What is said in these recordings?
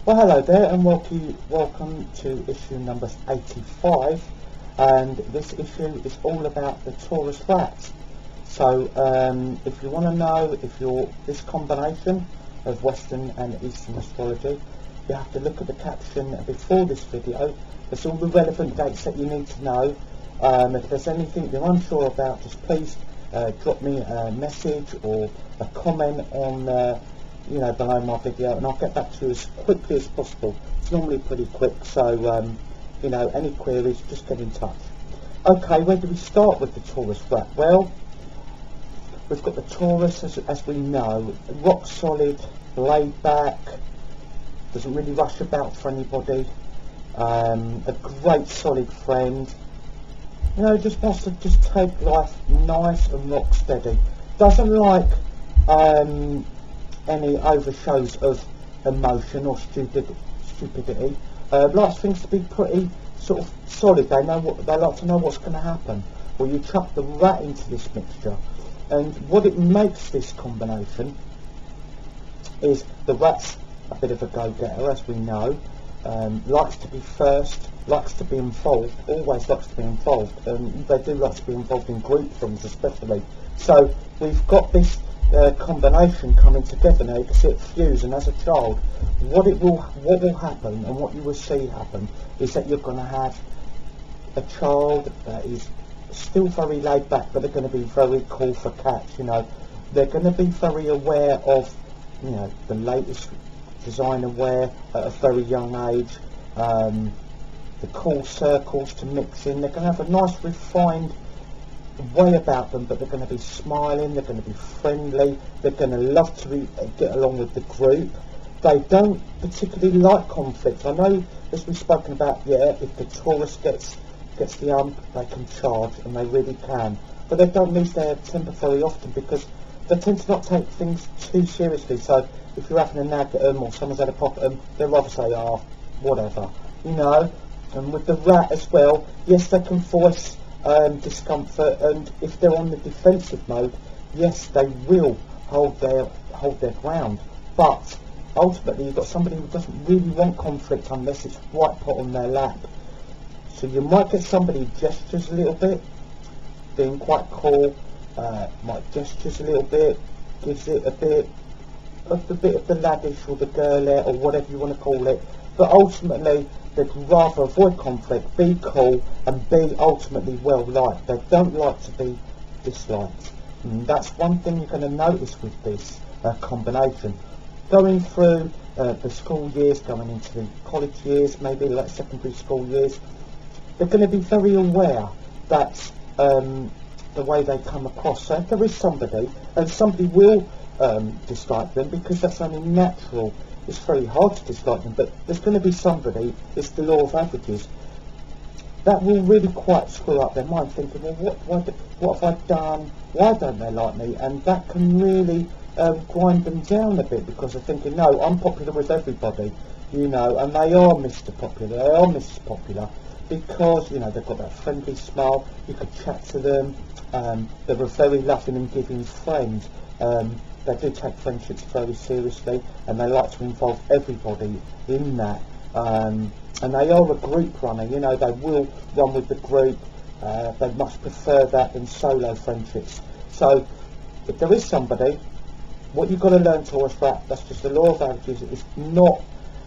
Well, hello there, and welcome to issue number 85, and this issue is all about the Taurus rat. So, if you want to know if you're this combination of Western and Eastern astrology, you have to look at the caption before this video. There's all the relevant dates that you need to know. If there's anything you're unsure about, just please drop me a message or a comment on below my video, and I'll get back to you as quickly as possible. It's normally pretty quick, so any queries, just get in touch. Okay, where do we start with the Taurus rat? Well, we've got the Taurus, as we know, rock solid, laid back, doesn't really rush about for anybody, a great solid friend, just wants to just take life nice and rock steady. Doesn't like any overshows of emotion or stupidity. Likes things to be pretty sort of solid. They like to know what's going to happen. Well, you chuck the rat into this mixture, and what it makes this combination is the rat's a bit of a go-getter, as we know. Likes to be first, likes to be involved, always likes to be involved, and they do like to be involved in group things especially. So we've got this combination coming together now. You can see it fuse, and as a child, what will happen and what you will see happen is that you're going to have a child that is still very laid back, but they're going to be very cool for cats. They're going to be very aware of the latest designer wear at a very young age, the cool circles to mix in. They're going to have a nice refined way about them, but they're going to be smiling, they're going to be friendly, they're going to love to get along with the group. They don't particularly like conflict. I know, as we've spoken about, if the Taurus gets the they can charge, and they really can, but they don't lose their temper very often because they tend to not take things too seriously. So if you're having a nag at them or someone's had a pop at them, they'll rather say, whatever, And with the rat as well, yes, they can voice discomfort, and if they're on the defensive mode, yes, they will hold their ground. But ultimately, you've got somebody who doesn't really want conflict unless it's right put on their lap. So you might get somebody who gestures a little bit, being quite cool, might gestures a little bit, gives it a bit of the laddish or the girlette or whatever you want to call it, but ultimately they'd rather avoid conflict, be cool, and be ultimately well liked. They don't like to be disliked. And that's one thing you're going to notice with this combination. Going through the school years, going into the college years, maybe like secondary school years, they're going to be very aware that the way they come across. So if there is somebody, and somebody will dislike them, because that's only natural. It's very hard to dislike them, but there's going to be somebody, it's the law of averages, that will really quite screw up their mind, thinking, well, what have I done? Why don't they like me? And that can really grind them down a bit, because they're thinking, no, I'm popular with everybody, and they are Mr. Popular, they are Mrs. Popular, because, they've got that friendly smile, you could chat to them, they're a very loving and giving friend. They do take friendships very seriously, and they like to involve everybody in that. And they are a group runner, they will run with the group. They much prefer that than solo friendships. So if there is somebody, what you've got to learn, Taurus rat, that's just the law of averages. It's not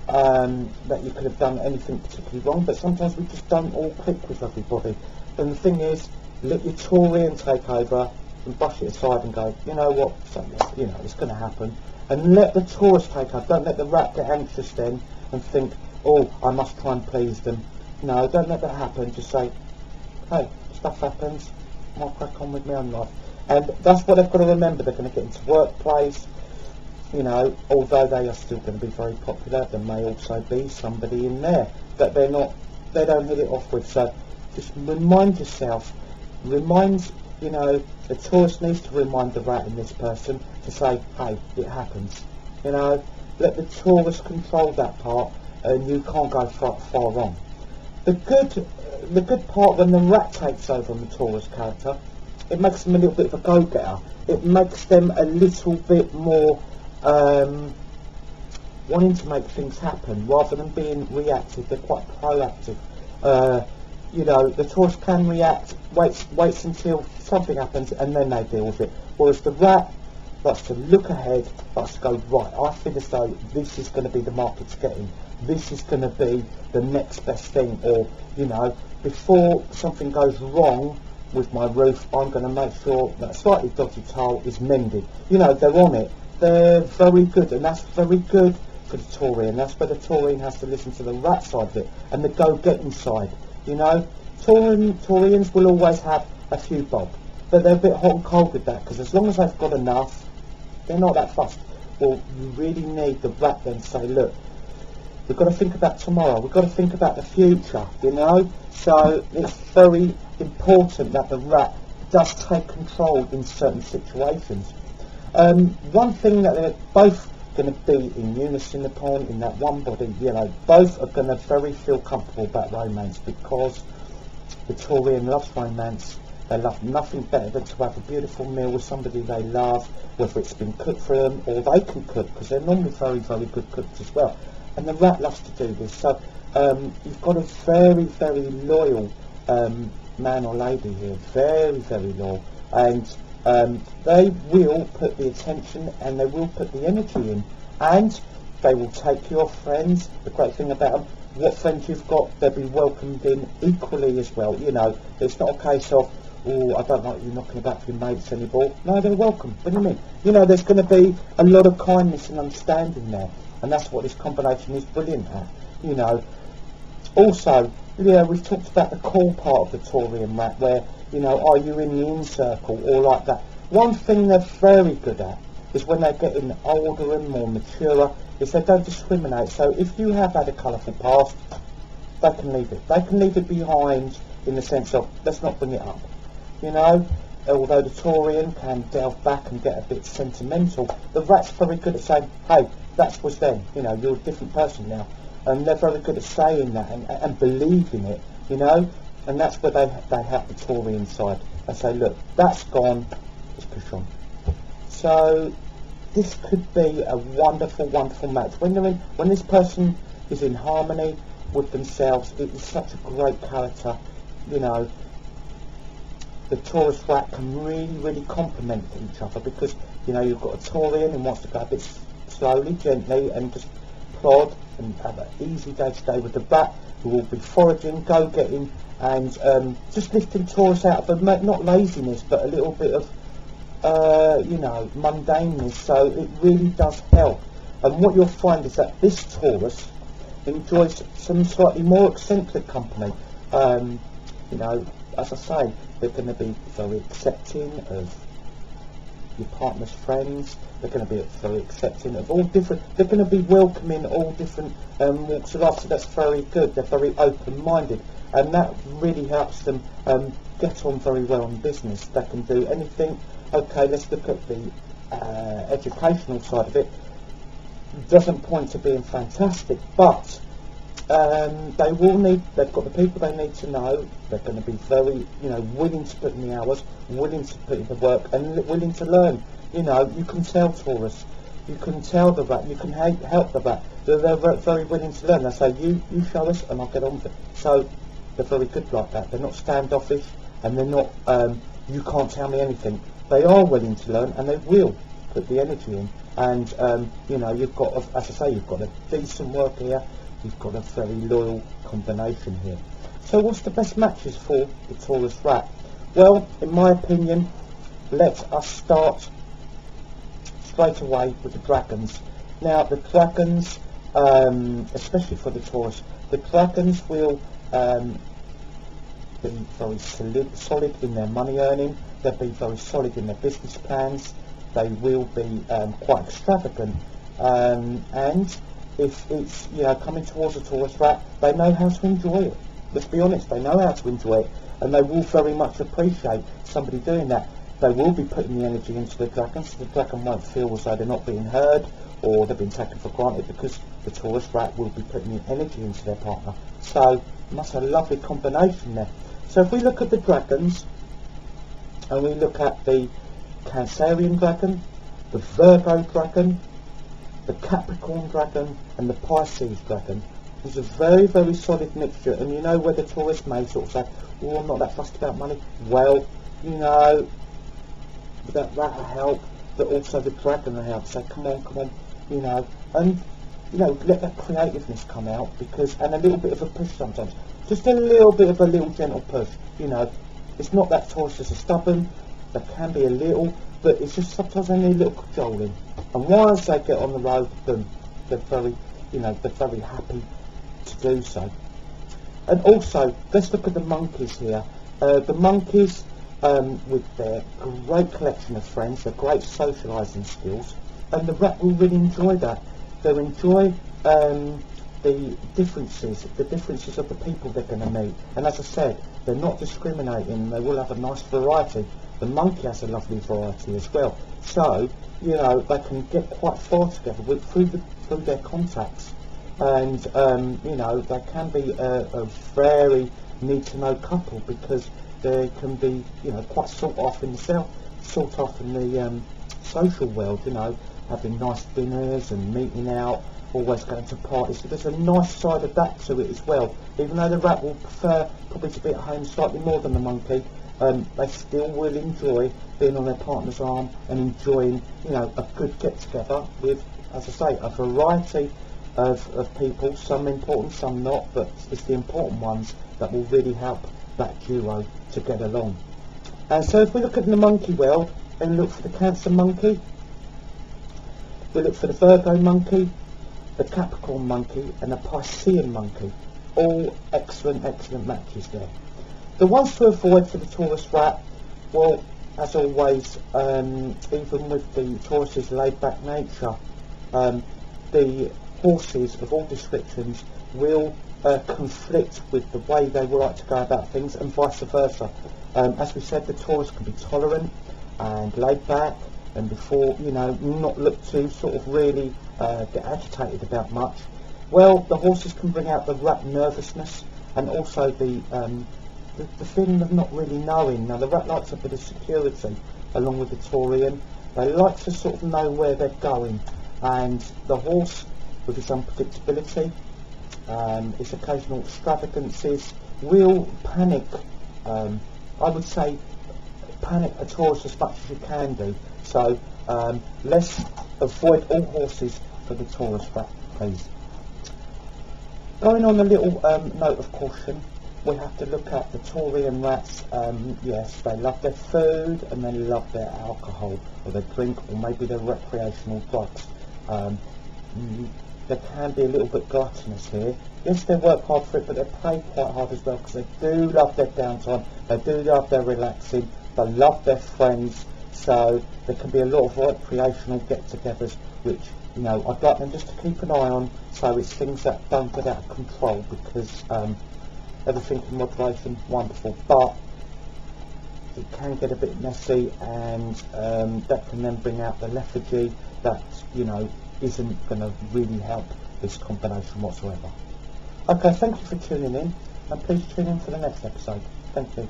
that you could have done anything particularly wrong, but sometimes we just don't all click with everybody. And the thing is, let your Taurian take over and brush it aside and go, you know what, so, it's going to happen. And let the Taurus take over. Don't let the rat get anxious then and think, oh, I must try and please them. No, don't let that happen. Just say, hey, stuff happens, I'll crack on with my own life. And that's what they've got to remember. They're going to get into workplace, although they are still going to be very popular, there may also be somebody in there that they don't hit it off with. So just remind yourself, the Taurus needs to remind the rat in this person to say, hey, it happens. Let the Taurus control that part, and you can't go far wrong. The good part, when the rat takes over on the Taurus character, it makes them a little bit of a go-getter. It makes them a little bit more wanting to make things happen rather than being reactive. They're quite proactive. You know, the Taurus can react, waits until something happens and then they deal with it. Whereas the Rat likes to look ahead, likes to go, right, I feel as though this is going to be the market's getting. This is going to be the next best thing, or, you know, before something goes wrong with my roof, I'm going to make sure that slightly dodgy tile is mended. You know, they're on it. They're very good, and that's very good for the Taurian. That's where the Taurian has to listen to the Rat side of it and the go-getting side. You know, Taurians will always have a few bob, but they're a bit hot and cold with that, because as long as they've got enough, they're not that fussed. Well, you really need the Rat then to say, look, we've got to think about tomorrow, we've got to think about the future, you know. So it's very important that the Rat does take control in certain situations. One thing that they're both going to be in unison upon, in that one body, you know, both are going to very feel comfortable about romance, because the Taurian loves romance. They love nothing better than to have a beautiful meal with somebody they love, whether it's been cooked for them or they can cook, because they're normally very, very good cooks as well. And the Rat loves to do this. So you've got a very, very loyal man or lady here, very, very loyal, and they will put the attention and they will put the energy in, and they will take your friends. The great thing about them, what friends you've got, they'll be welcomed in equally as well. You know, it's not a case of, oh, I don't like you knocking about for your mates anymore. No, they're welcome. What do you mean? You know, there's going to be a lot of kindness and understanding there, and that's what this combination is brilliant at. You know, also, yeah, we've talked about the core part of the Taurian Rat, where, you know, are you in the in circle or like that? One thing they're very good at is when they're getting older and more mature, is they don't discriminate. So if you have had a colourful past, they can leave it. They can leave it behind, in the sense of, let's not bring it up. You know, although the Taurian can delve back and get a bit sentimental, the Rat's very good at saying, hey, that was then, you know, you're a different person now. And they're very good at saying that and believing it, you know. And that's where they have the Taurian side. They say, look, that's gone, let's push on. So this could be a wonderful, wonderful match. When this person is in harmony with themselves, it is such a great character. You know, the Taurus Rat can really, really complement each other, because, you know, you've got a Taurian who wants to go a bit slowly, gently, and just plod and have an easy day-to-day with the Rat, who will be foraging, go-getting, and just lifting Taurus out of not laziness, but a little bit of, you know, mundaneness. So it really does help. And what you'll find is that this Taurus enjoys some slightly more eccentric company. You know, as I say, they're going to be very accepting of your partner's friends. They're going to be very accepting of all different, they're going to be welcoming all different walks of life, so that's very good. They're very open-minded, and that really helps them get on very well in business. They can do anything. Okay, let's look at the educational side of it. Doesn't point to being fantastic, but they will need, they've got the people they need to know. They're going to be very, you know, willing to put in the hours, willing to put in the work, and willing to learn. You know, you can tell Taurus, you can tell the Rat, you can help the Rat. They're very willing to learn. They say, you show us and I'll get on with it. So they're very good like that. They're not standoffish, and they're not, you can't tell me anything. They are willing to learn, and they will put the energy in. And, you know, you've got, as I say, you've got a decent work here. You've got a very loyal combination here. So what's the best matches for the Taurus Rat? Well, in my opinion, let us start straight away with the Dragons. Now, the Dragons, especially for the Taurus, the Dragons will be very solid in their money earning. They'll be very solid in their business plans. They will be quite extravagant, and if it's, you know, coming towards a Taurus Rat, they know how to enjoy it. Let's be honest, they know how to enjoy it, and they will very much appreciate somebody doing that. They will be putting the energy into the Dragon, so the Dragon won't feel as though they're not being heard or they've been taken for granted, because the Taurus Rat will be putting the energy into their partner. So that's a lovely combination there. So if we look at the Dragons, and we look at the Cancerian Dragon, the Virgo Dragon, the Capricorn dragon and the Pisces dragon is a very, very solid mixture. And you know where the Taurus may sort of say, oh, I'm not that fussed about money. Well, you know, that'll help, but also the dragon will help. So come on, you know, and you know, let that creativeness come out, because, and a little bit of a push sometimes, just a little bit of a little gentle push. You know, it's not that Tauruses are stubborn. They can be a little, but it's just sometimes they need a little cajoling. And once they get on the road, boom, they're very, you know, they're very happy to do so. And also, let's look at the monkeys here. The monkeys, with their great collection of friends, their great socialising skills, and the rat will really enjoy that. They'll enjoy the differences of the people they're going to meet. And as I said, they're not discriminating. They will have a nice variety. The monkey has a lovely variety as well. So, you know, they can get quite far together through their contacts. And, you know, they can be a very need-to-know couple, because they can be, you know, quite sought after in the social world, you know, having nice dinners and meeting out, always going to parties. So there's a nice side of that to it as well. Even though the rat will prefer probably to be at home slightly more than the monkey, they still will enjoy being on their partner's arm and enjoying, you know, a good get-together with, as I say, a variety of people, some important, some not, but it's the important ones that will really help that duo to get along. And so if we look at the monkey world and look for the Cancer monkey, we look for the Virgo monkey, the Capricorn monkey and the Piscean monkey. All excellent matches there. The ones to avoid for the Taurus rat, well, as always, even with the Taurus's laid-back nature, the horses of all descriptions will conflict with the way they would like to go about things, and vice versa. As we said, the Taurus can be tolerant and laid back, and before, you know, not look to sort of really get agitated about much. Well, the horses can bring out the rat nervousness, and also the feeling of not really knowing. Now, the rat likes a bit of security, along with the Taurian. They like to sort of know where they're going, and the horse, with its unpredictability, its occasional extravagances, will panic. I would say panic a Taurus as much as you can do. So let's avoid all horses for the Taurus rat, please. Going on a little note of caution, we have to look at the Taurian rats. Yes, they love their food and they love their alcohol, or their drink, or maybe their recreational drugs. They can be a little bit gluttonous here. Yes, they work hard for it, but they play quite hard as well, because they do love their downtime, they do love their relaxing, they love their friends. So there can be a lot of recreational get-togethers, which, you know, I'd like them just to keep an eye on, so it's things that don't get out of control, because everything in moderation, wonderful, but it can get a bit messy, and that can then bring out the lethargy that, you know, isn't going to really help this combination whatsoever. Okay, thank you for tuning in, and please tune in for the next episode. Thank you.